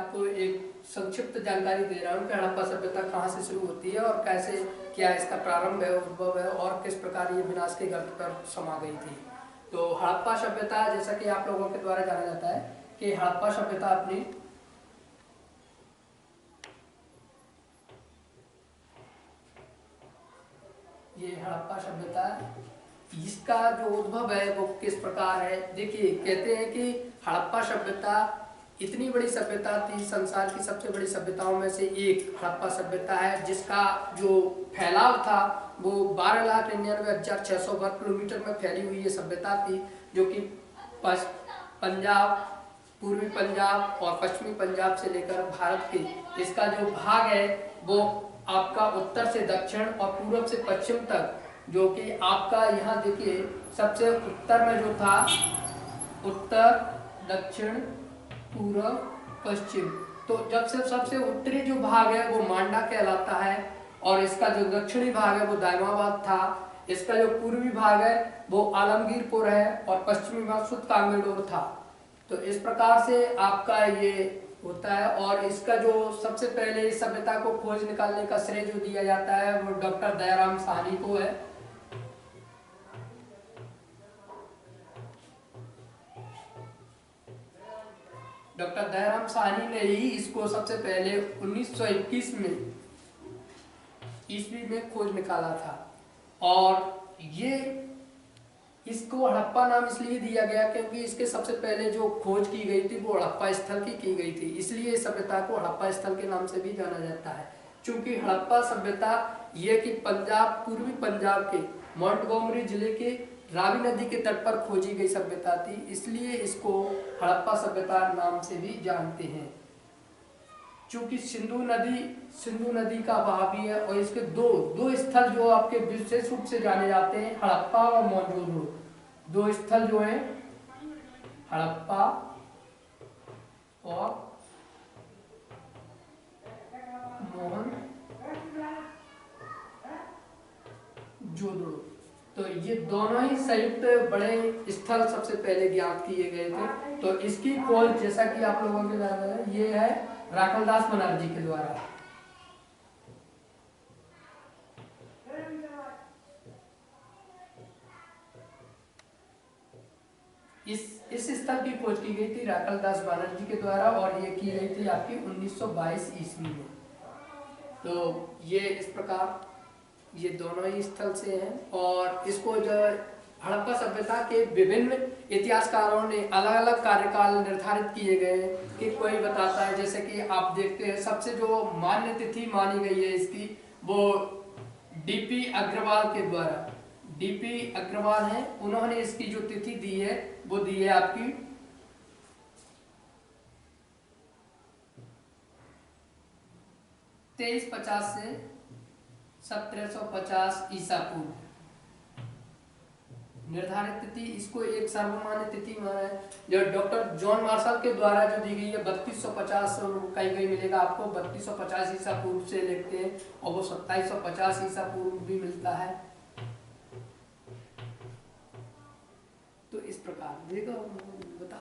आपको एक संक्षिप्त जानकारी दे रहा हूँ कि हड़प्पा सभ्यता कहाँ से शुरू होती है और कैसे, क्या इसका प्रारंभ है, उद्भव है और किस प्रकार ये विनाश के गर्त पर समा गई थी। तो हड़प्पा सभ्यता, जैसा कि आप लोगों के द्वारा जाना जाता है कि हड़प्पा सभ्यता अपनी ये हड़प्पा सभ्यता, इसका जो उद्भव है वो किस प्रकार है। देखिए, कहते हैं कि हड़प्पा सभ्यता इतनी बड़ी सभ्यता थी, संसार की सबसे बड़ी सभ्यताओं में से एक हड़प्पा सभ्यता है, जिसका जो फैलाव था वो 12,99,600 वर्ग किलोमीटर में फैली हुई ये सभ्यता थी, जो कि पंजाब, पूर्वी पंजाब और पश्चिमी पंजाब से लेकर भारत के इसका जो भाग है वो आपका उत्तर से दक्षिण और पूर्व से पश्चिम तक, जो कि आपका यहाँ देखिए सबसे उत्तर में जो था, उत्तर दक्षिण पूर्व पश्चिम, तो जब से सबसे उत्तरी जो भाग है वो मांडा कहलाता है और इसका जो दक्षिणी भाग है वो दायमाबाद था। इसका जो पूर्वी भाग है वो आलमगीरपुर है और पश्चिमी भाग सुत कांगड़ोर था। तो इस प्रकार से आपका ये होता है। और इसका जो सबसे पहले इस सभ्यता को खोज निकालने का श्रेय जो दिया जाता है वो डॉक्टर दयाराम साहनी को है। डॉक्टर दयाराम साहनी ने ही इसको सबसे पहले 1921 में ईस्वी में खोज निकाला था। और ये इसको हड़प्पा नाम इसलिए दिया गया क्योंकि इसके सबसे पहले जो खोज की गई थी वो हड़प्पा स्थल की गई थी, इसलिए इस सभ्यता को हड़प्पा स्थल के नाम से भी जाना जाता है। क्योंकि हड़प्पा सभ्यता ये कि पंजाब, पूर्वी पंजाब के मोंटगोमरी जिले के रावी नदी के तट पर खोजी गई सभ्यता थी, इसलिए इसको हड़प्पा सभ्यता नाम से भी जानते हैं। चूंकि सिंधु नदी का बहाव भी है और इसके दो स्थल जो आपके विशेष रूप से जाने जाते हैं, हड़प्पा और मोहनजोदड़ो, दो स्थल जो हैं हड़प्पा और मोहनजोदड़ो, तो ये दोनों ही संयुक्त बड़े स्थल सबसे पहले ज्ञात किए गए थे। तो इसकी खोज, जैसा कि आप लोगों के जाना है, ये है राखलदास बनर्जी के द्वारा। इस स्थल की खोज की गई थी राखलदास बनर्जी के द्वारा और ये की गई थी आपकी 1922 ईस्वी में। तो ये इस प्रकार ये दोनों ही स्थल से हैं। और इसको जो हड़प्पा सभ्यता के विभिन्न इतिहासकारों ने अलग अलग कार्यकाल निर्धारित किए गए कि कोई बताता है, जैसे कि आप देखते हैं सबसे जो मान्य तिथि मानी गई है इसकी वो डीपी अग्रवाल के द्वारा, डीपी अग्रवाल है, उन्होंने इसकी जो तिथि दी है वो दी है आपकी 2350 से 1750 ईसा पूर्व निर्धारित तिथि। इसको एक सर्वमान्य तिथि माना है जो डॉक्टर जॉन मार्शल के द्वारा जो दी गई है 3250, कहीं कहीं मिलेगा आपको 3250 ईसा पूर्व से लेते हैं और वो 2750 ईसा पूर्व भी मिलता है। तो इस प्रकार देखो